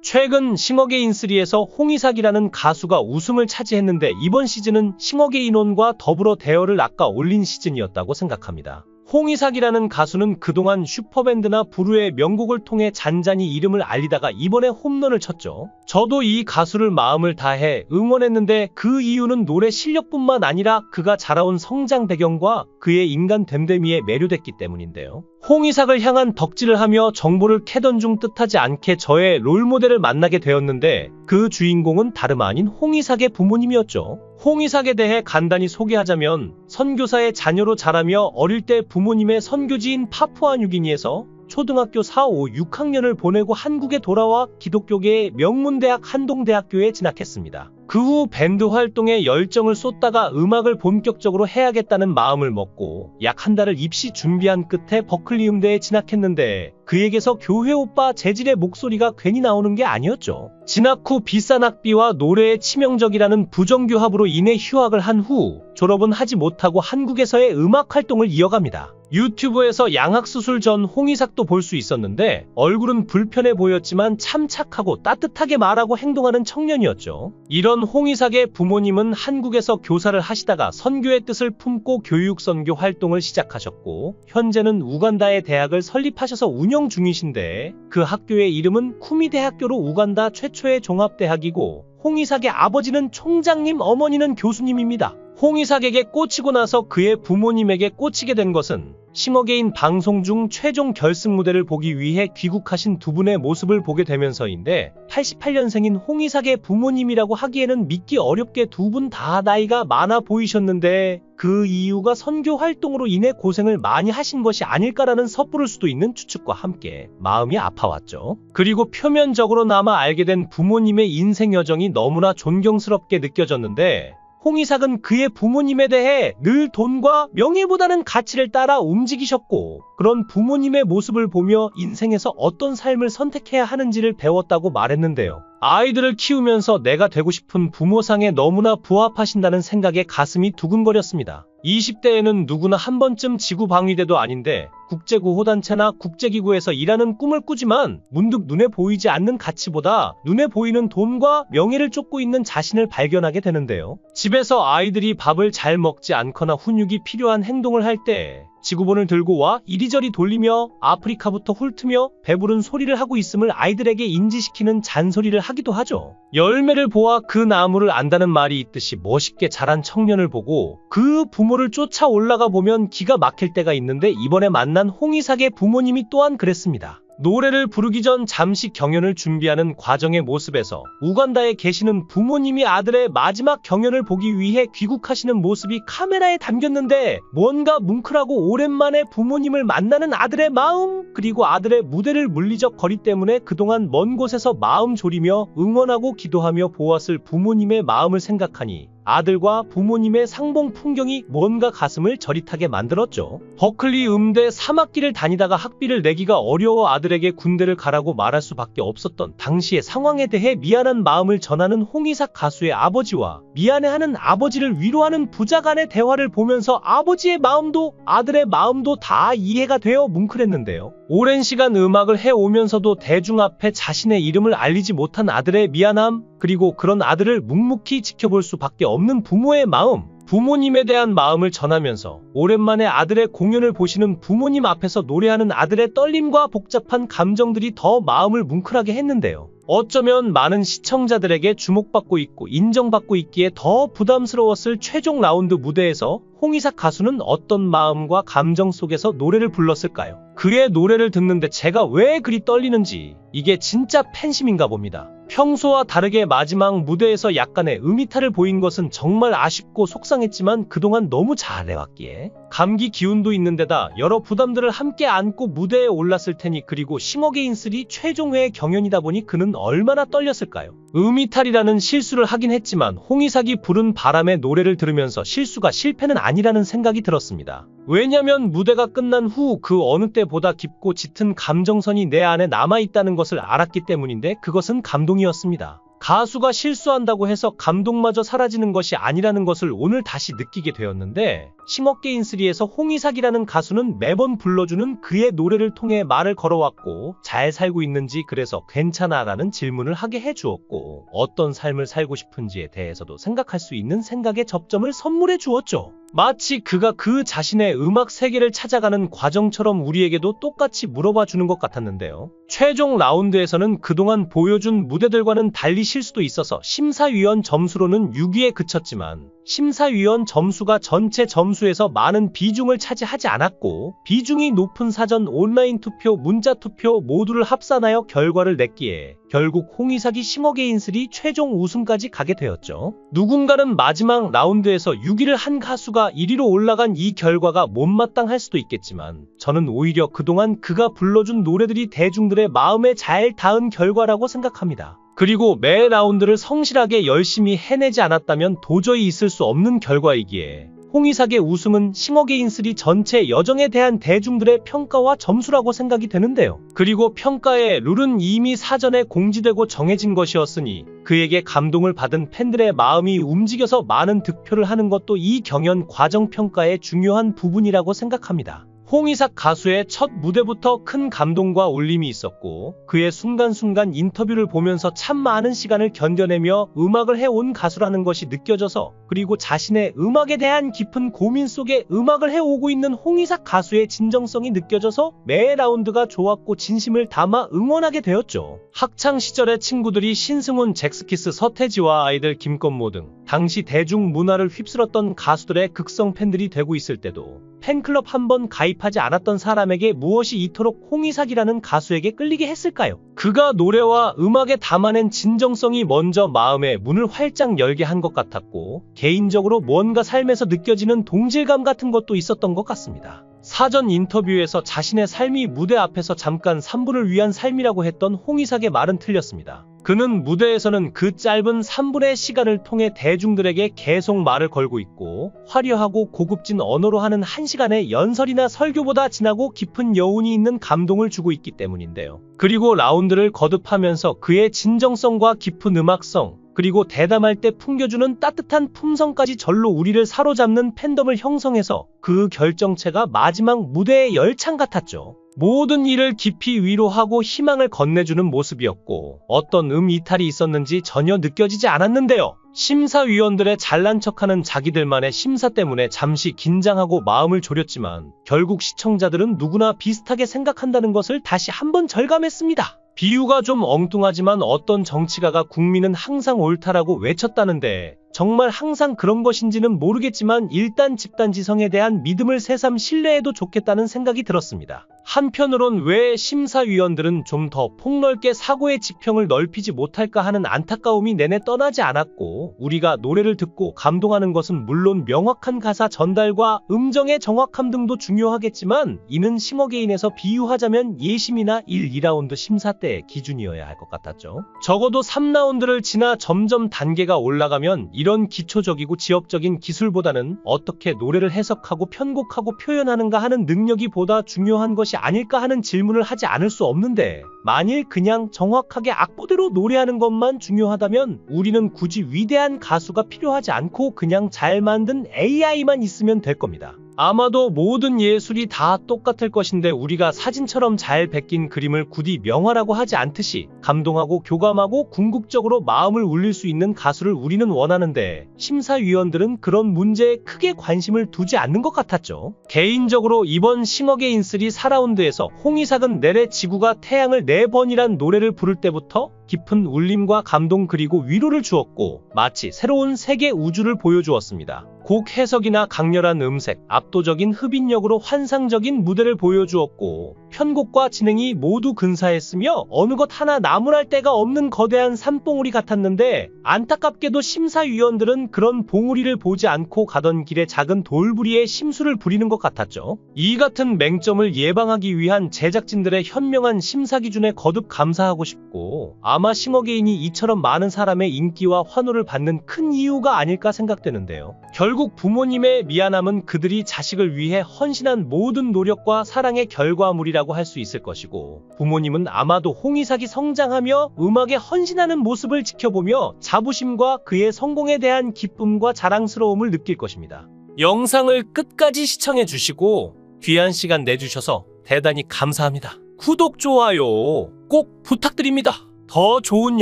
최근 싱어게인3에서 홍이삭이라는 가수가 우승을 차지했는데 이번 시즌은 싱어게인원과 더불어 대열을 낚아 올린 시즌이었다고 생각합니다. 홍이삭이라는 가수는 그동안 슈퍼밴드나 부르의 명곡을 통해 잔잔히 이름을 알리다가 이번에 홈런을 쳤죠. 저도 이 가수를 마음을 다해 응원했는데 그 이유는 노래 실력뿐만 아니라 그가 자라온 성장 배경과 그의 인간 됨됨이에 매료됐기 때문인데요. 홍이삭을 향한 덕질을 하며 정보를 캐던 중 뜻하지 않게 저의 롤모델을 만나게 되었는데 그 주인공은 다름 아닌 홍이삭의 부모님이었죠. 홍이삭에 대해 간단히 소개하자면 선교사의 자녀로 자라며 어릴 때 부모님의 선교지인 파푸아뉴기니에서 초등학교 4, 5, 6학년을 보내고 한국에 돌아와 기독교계의 명문대학 한동대학교에 진학했습니다. 그 후 밴드 활동에 열정을 쏟다가 음악을 본격적으로 해야겠다는 마음을 먹고 약 한 달을 입시 준비한 끝에 버클리 음대에 진학했는데 그에게서 교회 오빠 재질의 목소리가 괜히 나오는 게 아니었죠. 진학 후 비싼 학비와 노래에 치명적이라는 부정규합으로 인해 휴학을 한 후 졸업은 하지 못하고 한국에서의 음악 활동을 이어갑니다. 유튜브에서 양악수술 전 홍이삭도 볼 수 있었는데 얼굴은 불편해 보였지만 참 착하고 따뜻하게 말하고 행동하는 청년이었죠. 이런 홍이삭의 부모님은 한국에서 교사를 하시다가 선교의 뜻을 품고 교육선교 활동을 시작하셨고 현재는 우간다의 대학을 설립하셔서 운영 중이신데 그 학교의 이름은 쿠미대학교로 우간다 최초의 종합대학이고 홍이삭의 아버지는 총장님, 어머니는 교수님입니다. 홍이삭에게 꽂히고 나서 그의 부모님에게 꽂히게 된 것은 싱어게인 방송 중 최종 결승 무대를 보기 위해 귀국하신 두 분의 모습을 보게 되면서인데 88년생인 홍이삭의 부모님이라고 하기에는 믿기 어렵게 두 분 다 나이가 많아 보이셨는데 그 이유가 선교 활동으로 인해 고생을 많이 하신 것이 아닐까라는 섣부를 수도 있는 추측과 함께 마음이 아파왔죠. 그리고 표면적으로나마 알게 된 부모님의 인생 여정이 너무나 존경스럽게 느껴졌는데 홍이삭은 그의 부모님에 대해 늘 돈과 명예보다는 가치를 따라 움직이셨고 그런 부모님의 모습을 보며 인생에서 어떤 삶을 선택해야 하는지를 배웠다고 말했는데요. 아이들을 키우면서 내가 되고 싶은 부모상에 너무나 부합하신다는 생각에 가슴이 두근거렸습니다. 20대에는 누구나 한 번쯤 지구방위대도 아닌데 국제구호단체나 국제기구에서 일하는 꿈을 꾸지만 문득 눈에 보이지 않는 가치보다 눈에 보이는 돈과 명예를 쫓고 있는 자신을 발견하게 되는데요. 집에서 아이들이 밥을 잘 먹지 않거나 훈육이 필요한 행동을 할 때 지구본을 들고 와 이리저리 돌리며 아프리카부터 훑으며 배부른 소리를 하고 있음을 아이들에게 인지시키는 잔소리를 하기도 하죠. 열매를 보아 그 나무를 안다는 말이 있듯이 멋있게 자란 청년을 보고 그 부모를 쫓아 올라가 보면 기가 막힐 때가 있는데 이번에 만난 홍이삭의 부모님이 또한 그랬습니다. 노래를 부르기 전 잠시 경연을 준비하는 과정의 모습에서 우간다에 계시는 부모님이 아들의 마지막 경연을 보기 위해 귀국하시는 모습이 카메라에 담겼는데 뭔가 뭉클하고 오랜만에 부모님을 만나는 아들의 마음 그리고 아들의 무대를 물리적 거리 때문에 그동안 먼 곳에서 마음 졸이며 응원하고 기도하며 보았을 부모님의 마음을 생각하니 아들과 부모님의 상봉 풍경이 뭔가 가슴을 저릿하게 만들었죠. 버클리 음대 3학기를 다니다가 학비를 내기가 어려워 아들에게 군대를 가라고 말할 수밖에 없었던 당시의 상황에 대해 미안한 마음을 전하는 홍이삭 가수의 아버지와 미안해하는 아버지를 위로하는 부자 간의 대화를 보면서 아버지의 마음도 아들의 마음도 다 이해가 되어 뭉클했는데요. 오랜 시간 음악을 해오면서도 대중 앞에 자신의 이름을 알리지 못한 아들의 미안함 그리고 그런 아들을 묵묵히 지켜볼 수밖에 없는 부모의 마음 부모님에 대한 마음을 전하면서 오랜만에 아들의 공연을 보시는 부모님 앞에서 노래하는 아들의 떨림과 복잡한 감정들이 더 마음을 뭉클하게 했는데요. 어쩌면 많은 시청자들에게 주목받고 있고 인정받고 있기에 더 부담스러웠을 최종 라운드 무대에서 홍이삭 가수는 어떤 마음과 감정 속에서 노래를 불렀을까요? 그의 노래를 듣는데 제가 왜 그리 떨리는지 이게 진짜 팬심인가 봅니다. 평소와 다르게 마지막 무대에서 약간의 음이탈을 보인 것은 정말 아쉽고 속상했지만 그동안 너무 잘해왔기에 감기 기운도 있는데다 여러 부담들을 함께 안고 무대에 올랐을 테니 그리고 싱어게인3 최종회의 경연이다 보니 그는 얼마나 떨렸을까요? 음이탈이라는 실수를 하긴 했지만 홍이삭이 부른 바람의 노래를 들으면서 실수가 실패는 아니라는 생각이 들었습니다. 왜냐면 무대가 끝난 후 그 어느 때보다 깊고 짙은 감정선이 내 안에 남아있다는 것을 알았기 때문인데 그것은 감동이었습니다. 가수가 실수한다고 해서 감동마저 사라지는 것이 아니라는 것을 오늘 다시 느끼게 되었는데, 싱어게인3에서 홍이삭이라는 가수는 매번 불러주는 그의 노래를 통해 말을 걸어왔고, 잘 살고 있는지, 그래서 괜찮아 라는 질문을 하게 해주었고, 어떤 삶을 살고 싶은지에 대해서도 생각할 수 있는 생각의 접점을 선물해 주었죠. 마치 그가 그 자신의 음악 세계를 찾아가는 과정처럼 우리에게도 똑같이 물어봐 주는 것 같았는데요. 최종 라운드에서는 그동안 보여준 무대들과는 달리 실수도 있어서 심사위원 점수로는 6위에 그쳤지만, 심사위원 점수가 전체 점수에서 많은 비중을 차지하지 않았고, 비중이 높은 사전 온라인 투표, 문자 투표 모두를 합산하여 결과를 냈기에 결국 홍이삭이 싱어게인3 최종 우승까지 가게 되었죠. 누군가는 마지막 라운드에서 6위를 한 가수가 1위로 올라간 이 결과가 못마땅할 수도 있겠지만, 저는 오히려 그동안 그가 불러준 노래들이 대중들의 마음에 잘 닿은 결과라고 생각합니다. 그리고 매 라운드를 성실하게 열심히 해내지 않았다면 도저히 있을 수 없는 결과이기에 홍이삭의 우승은 싱어게인3 전체 여정에 대한 대중들의 평가와 점수라고 생각이 되는데요. 그리고 평가의 룰은 이미 사전에 공지되고 정해진 것이었으니 그에게 감동을 받은 팬들의 마음이 움직여서 많은 득표를 하는 것도 이 경연 과정 평가의 중요한 부분이라고 생각합니다. 홍이삭 가수의 첫 무대부터 큰 감동과 울림이 있었고, 그의 순간순간 인터뷰를 보면서 참 많은 시간을 견뎌내며 음악을 해온 가수라는 것이 느껴져서, 그리고 자신의 음악에 대한 깊은 고민 속에 음악을 해오고 있는 홍이삭 가수의 진정성이 느껴져서 매 라운드가 좋았고 진심을 담아 응원하게 되었죠. 학창시절의 친구들이 신승훈, 잭스키스, 서태지와 아이들, 김건모 등 당시 대중문화를 휩쓸었던 가수들의 극성 팬들이 되고 있을 때도 팬클럽 한 번 가입하지 않았던 사람에게 무엇이 이토록 홍이삭이라는 가수에게 끌리게 했을까요? 그가 노래와 음악에 담아낸 진정성이 먼저 마음의 문을 활짝 열게 한 것 같았고, 개인적으로 뭔가 삶에서 느껴지는 동질감 같은 것도 있었던 것 같습니다. 사전 인터뷰에서 자신의 삶이 무대 앞에서 잠깐 3분을 위한 삶이라고 했던 홍이삭의 말은 틀렸습니다. 그는 무대에서는 그 짧은 3분의 시간을 통해 대중들에게 계속 말을 걸고 있고, 화려하고 고급진 언어로 하는 1시간의 연설이나 설교보다 진하고 깊은 여운이 있는 감동을 주고 있기 때문인데요. 그리고 라운드를 거듭하면서 그의 진정성과 깊은 음악성, 그리고 대담할 때 풍겨주는 따뜻한 품성까지 절로 우리를 사로잡는 팬덤을 형성해서 그 결정체가 마지막 무대의 열창 같았죠. 모든 일을 깊이 위로하고 희망을 건네주는 모습이었고, 어떤 이탈이 있었는지 전혀 느껴지지 않았는데요. 심사위원들의 잘난 척하는 자기들만의 심사 때문에 잠시 긴장하고 마음을 졸였지만, 결국 시청자들은 누구나 비슷하게 생각한다는 것을 다시 한번 절감했습니다. 비유가 좀 엉뚱하지만 어떤 정치가가 국민은 항상 옳다라고 외쳤다는데, 정말 항상 그런 것인지는 모르겠지만 일단 집단지성에 대한 믿음을 새삼 신뢰해도 좋겠다는 생각이 들었습니다. 한편으론 왜 심사위원들은 좀 더 폭넓게 사고의 지평을 넓히지 못할까 하는 안타까움이 내내 떠나지 않았고, 우리가 노래를 듣고 감동하는 것은 물론 명확한 가사 전달과 음정의 정확함 등도 중요하겠지만, 이는 싱어게인에서 비유하자면 예심이나 1, 2라운드 심사 때의 기준이어야 할 것 같았죠. 적어도 3라운드를 지나 점점 단계가 올라가면 이런 기초적이고 지엽적인 기술보다는 어떻게 노래를 해석하고 편곡하고 표현하는가 하는 능력이 보다 중요한 것이 아닐까 하는 질문을 하지 않을 수 없는데, 만일 그냥 정확하게 악보대로 노래하는 것만 중요하다면 우리는 굳이 위대한 가수가 필요하지 않고 그냥 잘 만든 AI만 있으면 될 겁니다. 아마도 모든 예술이 다 똑같을 것인데, 우리가 사진처럼 잘 베낀 그림을 굳이 명화라고 하지 않듯이 감동하고 교감하고 궁극적으로 마음을 울릴 수 있는 가수를 우리는 원하는데, 심사위원들은 그런 문제에 크게 관심을 두지 않는 것 같았죠. 개인적으로 이번 싱어게인3 4라운드에서 홍이삭은 내래 지구가 태양을 4번이란 노래를 부를 때부터 깊은 울림과 감동 그리고 위로를 주었고, 마치 새로운 세계 우주를 보여주었습니다. 곡 해석이나 강렬한 음색, 압도적인 흡인력으로 환상적인 무대를 보여주었고, 편곡과 진행이 모두 근사했으며 어느 것 하나 나무랄 데가 없는 거대한 산봉우리 같았는데, 안타깝게도 심사위원들은 그런 봉우리를 보지 않고 가던 길에 작은 돌부리에 심술을 부리는 것 같았죠. 이 같은 맹점을 예방하기 위한 제작진들의 현명한 심사 기준에 거듭 감사하고 싶고, 아마 싱어게인이 이처럼 많은 사람의 인기와 환호를 받는 큰 이유가 아닐까 생각되는데요. 결국 부모님의 미안함은 그들이 자식을 위해 헌신한 모든 노력과 사랑의 결과물이라고 할 수 있을 것이고, 부모님은 아마도 홍이삭이 성장하며 음악에 헌신하는 모습을 지켜보며 자부심과 그의 성공에 대한 기쁨과 자랑스러움을 느낄 것입니다. 영상을 끝까지 시청해주시고 귀한 시간 내주셔서 대단히 감사합니다. 구독, 좋아요 꼭 부탁드립니다. 더 좋은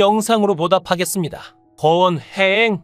영상으로 보답하겠습니다. 거원행